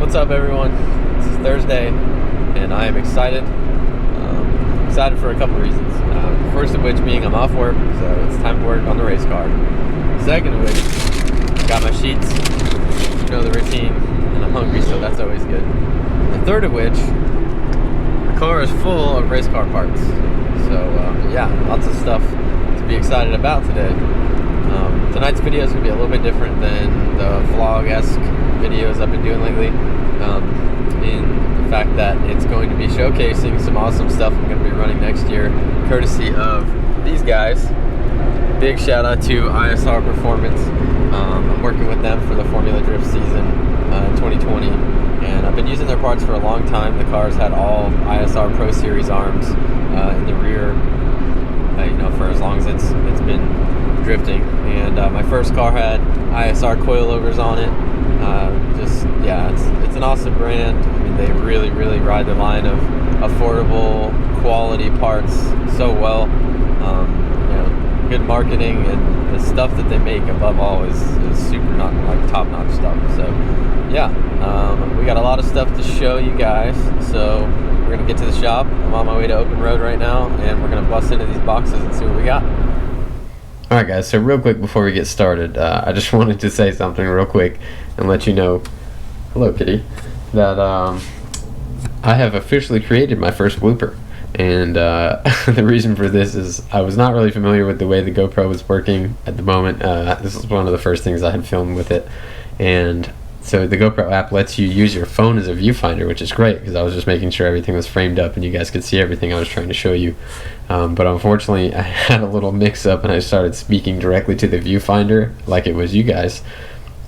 What's up, everyone? This is Thursday, and I am excited. Excited for a couple reasons. First of which being I'm off work, so it's time to work on the race car. Second of which, got my sheets, you know the routine, and I'm hungry, so that's always good. The third of which, the car is full of race car parts. So yeah, lots of stuff to be excited about today. Tonight's video is going to be a little bit different than the vlog-esque videos I've been doing lately, in the fact that it's going to be showcasing some awesome stuff I'm going to be running next year, courtesy of these guys. Big shout out to ISR Performance. I'm working with them for the Formula Drift season in 2020, and I've been using their parts for a long time. The car's had all ISR Pro Series arms in the rear, for as long as it's been drifting, and my first car had ISR coilovers on it. It's an awesome brand. I mean, they really ride the line of affordable quality parts so well. Good marketing, and the stuff that they make above all is super top-notch stuff. So yeah, we got a lot of stuff to show you guys, so we're gonna get to the shop. I'm on my way to Open Road right now, and we're gonna bust into these boxes and see what we got. Alright guys, so real quick before we get started, I just wanted to say something real quick and let you know, hello kitty, that I have officially created my first blooper. And the reason for this is I was not really familiar with the way the GoPro was working at the moment. This was one of the first things I had filmed with it. And so the GoPro app lets you use your phone as a viewfinder, which is great because I was just making sure everything was framed up and you guys could see everything I was trying to show you. But unfortunately, I had a little mix-up and I started speaking directly to the viewfinder like it was you guys,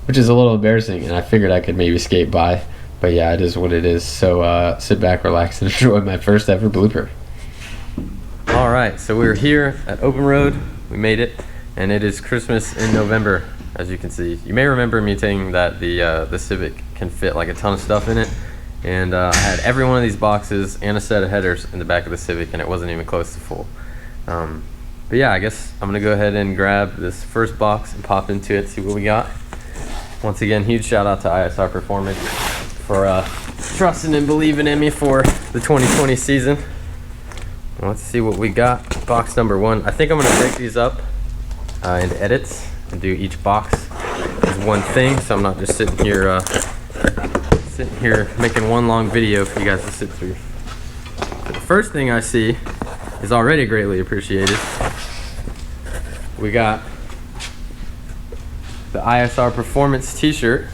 which is a little embarrassing, and I figured I could maybe skate by. But yeah, it is what it is. So sit back, relax, and enjoy my first ever blooper. Alright, so we're here at Open Road. We made it, and it is Christmas in November, as you can see. You may remember me saying that the Civic can fit like a ton of stuff in it, and I had every one of these boxes and a set of headers in the back of the Civic, and it wasn't even close to full. But yeah, I guess I'm gonna go ahead and grab this first box and pop into it, see what we got. Once again, huge shout out to ISR Performance for trusting and believing in me for the 2020 season. Let's see what we got. Box number one. I think I'm gonna break these up into edits and do each box as one thing, so I'm not just sitting here making one long video for you guys to sit through. But the first thing I see is already greatly appreciated. We got the ISR Performance t-shirt.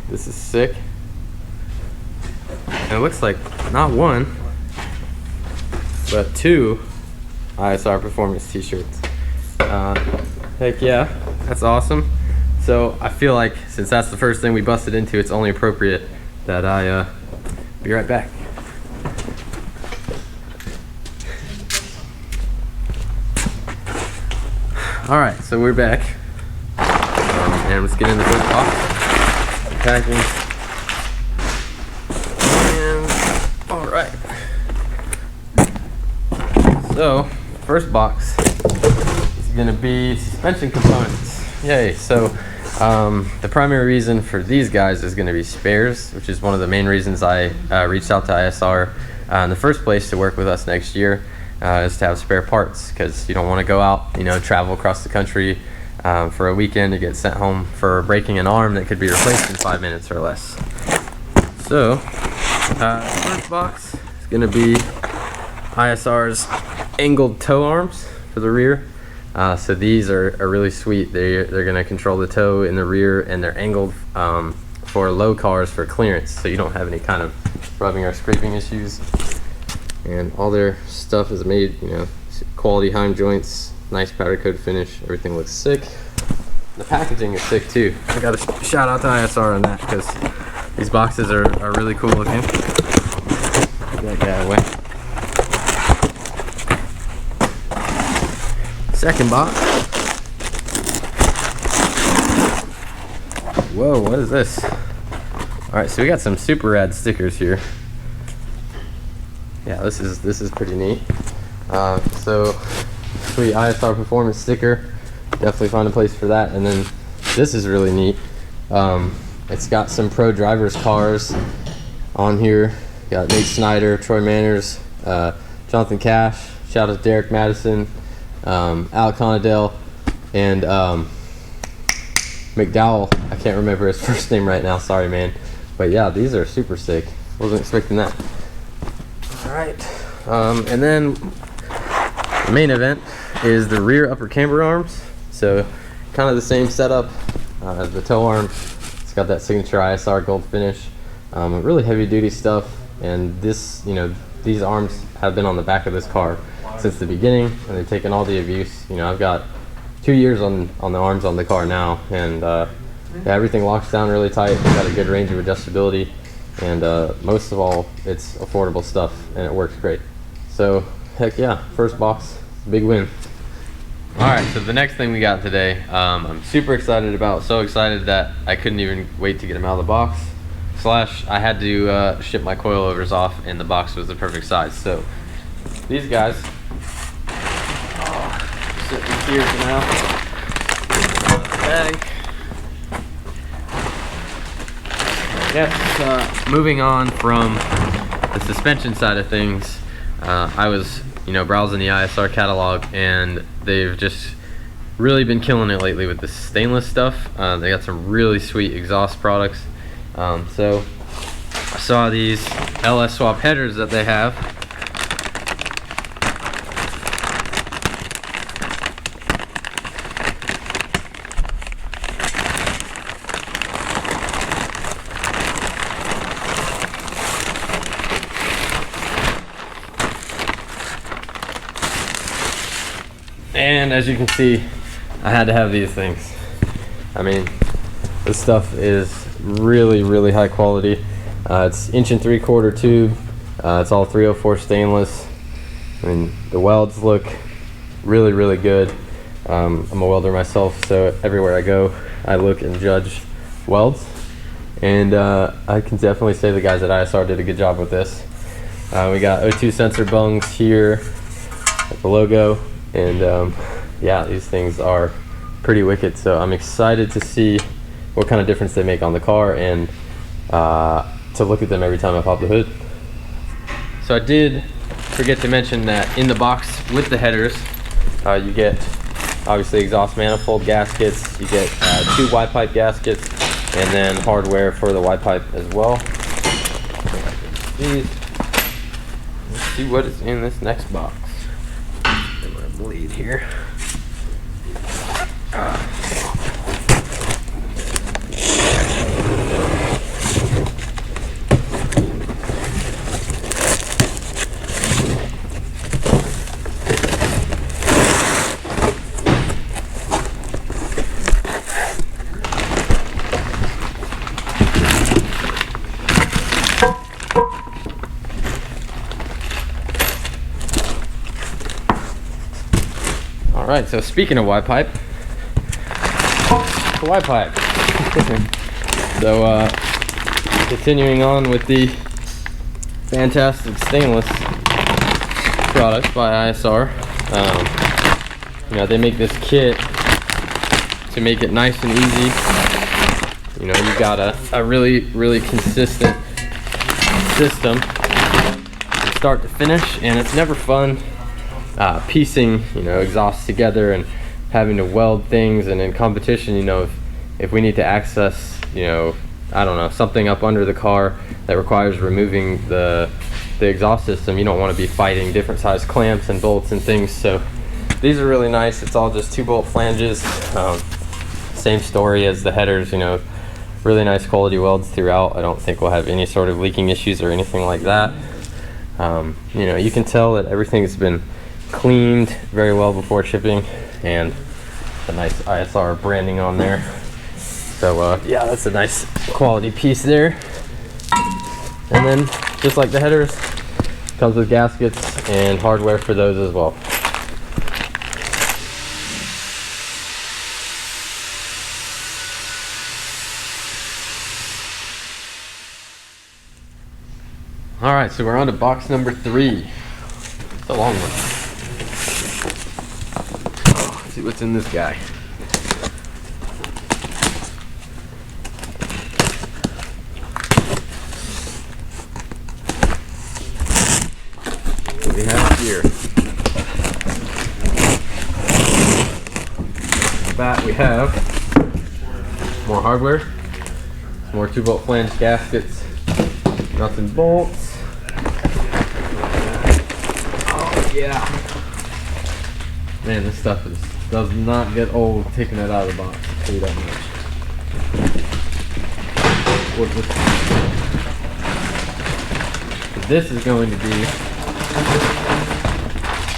This is sick. And it looks like not one, but two ISR Performance t-shirts. Heck yeah, that's awesome. So I feel like since that's the first thing we busted into, it's only appropriate that I be right back. Alright, so we're back. And let's get into this box. Packing. And alright. So, first box is gonna be suspension components. Yay. So, the primary reason for these guys is gonna be spares, which is one of the main reasons I reached out to ISR in the first place to work with us next year, is to have spare parts, because you don't want to go out, travel across the country for a weekend to get sent home for breaking an arm that could be replaced in 5 minutes or less. So, first box is going to be ISR's angled toe arms for the rear. So these are really sweet. They're going to control the toe in the rear, and they're angled for low cars for clearance, so you don't have any kind of rubbing or scraping issues. And all their stuff is made, quality heim joints, nice powder coat finish. Everything looks sick. The packaging is sick too. I got to shout out to ISR on that, because these boxes are really cool looking. Get that guy away. Second box. Whoa, what is this? Alright, so we got some super rad stickers here. Yeah, this is pretty neat. So sweet ISR Performance sticker. Definitely find a place for that. And then this is really neat. It's got some pro drivers cars on here. Got Nate Snyder, Troy Manners, Jonathan Cash, shout out to Derek Madison, Alec Conadale, and McDowell. I can't remember his first name right now, sorry man. But yeah, these are super sick. Wasn't expecting that. Alright, and then the main event is the rear upper camber arms. So kind of the same setup as the tow arm. It's got that signature ISR gold finish. Really heavy duty stuff, and this, you know, these arms have been on the back of this car since the beginning, and they've taken all the abuse. You know, I've got 2 years on the arms on the car now, and yeah, everything locks down really tight. It's got a good range of adjustability, and most of all, it's affordable stuff, and it works great. So heck yeah, first box, big win. All right, so the next thing we got today, I'm super excited about. So excited that I couldn't even wait to get them out of the box. Slash, I had to ship my coilovers off, and the box was the perfect size. So these guys, sitting here for now. Bag. Yes, moving on from the suspension side of things, I was, you know, browsing the ISR catalog, and they've just really been killing it lately with the stainless stuff. They got some really sweet exhaust products. So I saw these LS swap headers that they have. And as you can see, I had to have these things. I mean, this stuff is really high quality. It's 1 3/4 tube. It's all 304 stainless. I mean, the welds look really good. I'm a welder myself, so everywhere I go, I look and judge welds. And I can definitely say the guys at ISR did a good job with this. We got O2 sensor bungs here at the logo. And yeah, these things are pretty wicked, so I'm excited to see what kind of difference they make on the car, and to look at them every time I pop the hood. So I did forget to mention that in the box with the headers, you get obviously exhaust manifold gaskets, you get 2 Y pipe gaskets, and then hardware for the Y pipe as well. Let's see what is in this next box. I'm gonna bleed here. Alright, so speaking of Y-pipe, the Y-pipe. So continuing on with the fantastic stainless products by ISR. You know, they make this kit to make it nice and easy. You know, you got a really consistent system from start to finish, and it's never fun piecing, you know, exhausts together and having to weld things. And in competition, you know, if we need to access, you know, I don't know, something up under the car that requires removing the exhaust system, you don't want to be fighting different size clamps and bolts and things. So these are really nice. It's all just 2-bolt flanges. Same story as the headers, you know, really nice quality welds throughout. I don't think we'll have any sort of leaking issues or anything like that. You know, you can tell that everything's been cleaned very well before shipping, and a nice ISR branding on there. So yeah, that's a nice quality piece there. And then just like the headers, comes with gaskets and hardware for those as well. All right, so we're on to box number 3. It's a long one. Let's see what's in this guy. we have here. That we have more hardware, some more 2-bolt flange gaskets, nuts and bolts. Oh yeah, man, this stuff does not get old taking it out of the box. I'll tell you that much. This is going to be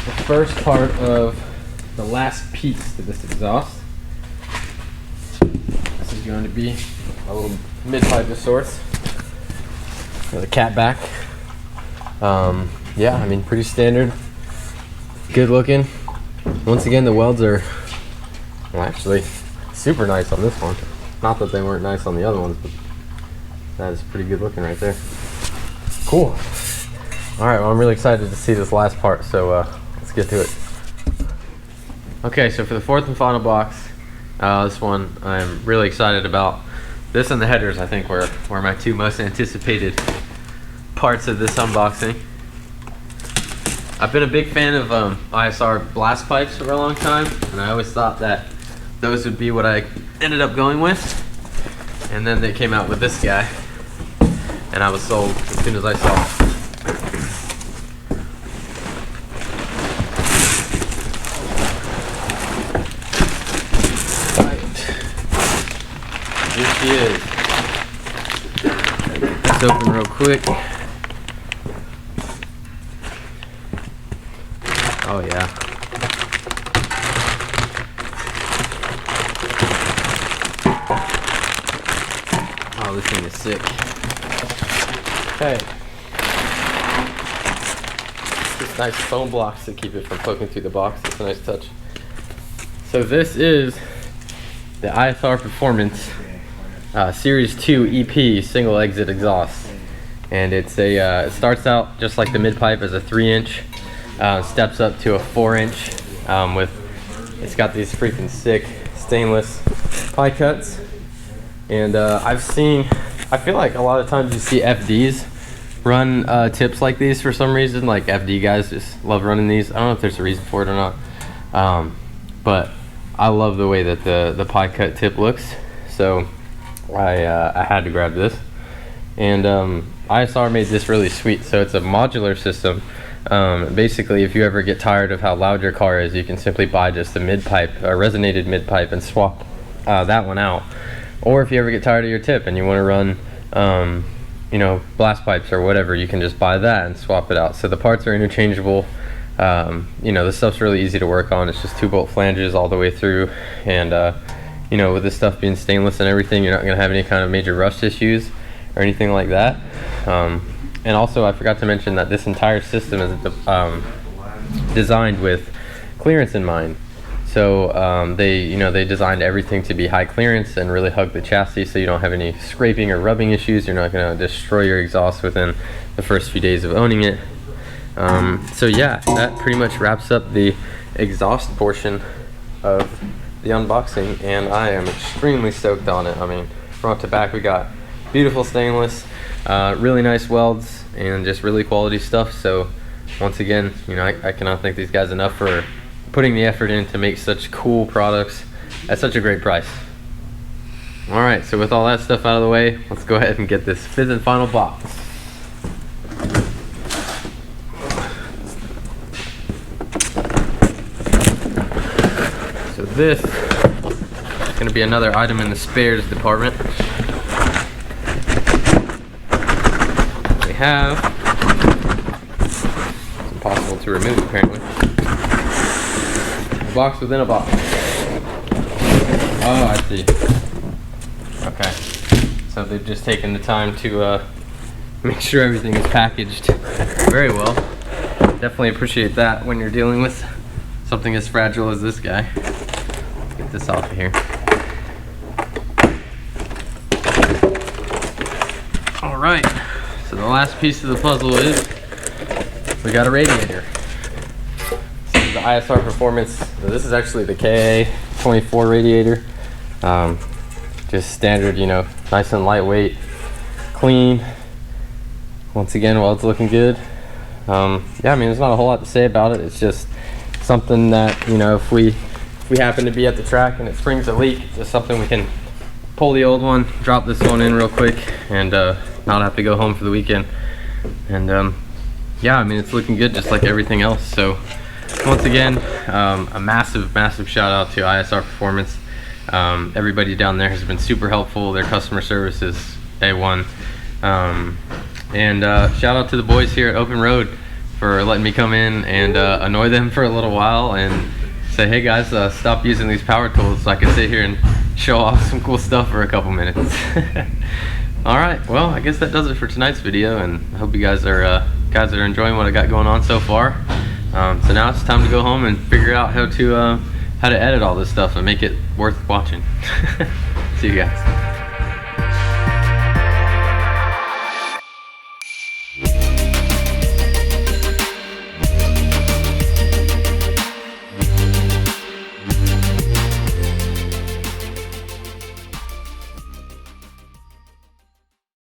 the first part of the last piece to this exhaust. This is going to be a little mid-pipe of sorts. The cat back. Yeah, I mean, pretty standard. Good looking. Once again, the welds are, well, actually super nice on this one. Not that they weren't nice on the other ones, but that is pretty good looking right there. Cool. All right, well, I'm really excited to see this last part, so let's get to it. Okay, so for the fourth and final box, this one I'm really excited about. This and the headers, I think, were my two most anticipated parts of this unboxing. I've been a big fan of ISR blast pipes for a long time, and I always thought that those would be what I ended up going with. And then they came out with this guy, and I was sold as soon as I saw it. Here she is. Let's open real quick. Oh yeah. Oh, this thing is sick. Okay. This nice foam blocks to keep it from poking through the box. That's a nice touch. So this is the ISR Performance Series 2 EP single exit exhaust, and it's a it starts out just like the mid pipe as a 3-inch, steps up to a 4-inch with, it's got these freaking sick stainless pie cuts. And I feel like a lot of times you see FDs run tips like these for some reason. Like FD guys just love running these. I don't know if there's a reason for it or not, but I love the way that the pie cut tip looks. So I had to grab this, and ISR made this really sweet. So it's a modular system. Basically, if you ever get tired of how loud your car is, you can simply buy just a mid-pipe, a resonated mid-pipe, and swap that one out. Or if you ever get tired of your tip and you want to run you know, blast pipes or whatever, you can just buy that and swap it out. So the parts are interchangeable. You know, this stuff's really easy to work on. It's just 2-bolt flanges all the way through, and you know, with this stuff being stainless and everything, you're not going to have any kind of major rust issues or anything like that. And also, I forgot to mention that this entire system is designed with clearance in mind. So they designed everything to be high clearance and really hug the chassis, so you don't have any scraping or rubbing issues. You're not going to destroy your exhaust within the first few days of owning it. So yeah, that pretty much wraps up the exhaust portion of the unboxing, and I am extremely stoked on it. I mean, front to back, we got beautiful stainless, really nice welds, and just really quality stuff. So once again, you know, I cannot thank these guys enough for putting the effort in to make such cool products at such a great price. All right, so with all that stuff out of the way, let's go ahead and get this fifth and final box. So this is going to be another item in the spares department. We have, it's impossible to remove apparently, a box within a box. Oh, I see. Okay, so they've just taken the time to make sure everything is packaged very well. Definitely appreciate that when you're dealing with something as fragile as this guy. Get this off of here. All right, so the last piece of the puzzle is we got a radiator. This is the ISR Performance. This is actually the KA24 radiator. Just standard, you know, nice and lightweight, clean. Once again, well, it's looking good. yeah, I mean, there's not a whole lot to say about it. It's just something that, you know, if we happen to be at the track and it springs a leak, it's just something we can pull the old one, drop this one in real quick, and not have to go home for the weekend. And yeah, I mean, it's looking good just like everything else. So once again, a massive shout out to ISR Performance. Everybody down there has been super helpful. Their customer service is A1. And shout out to the boys here at Open Road for letting me come in and annoy them for a little while and say, hey guys, stop using these power tools so I can sit here and show off some cool stuff for a couple minutes. Alright, well, I guess that does it for tonight's video, and I hope you guys are enjoying what I got going on so far. So now it's time to go home and figure out how to edit all this stuff and make it worth watching. See you guys.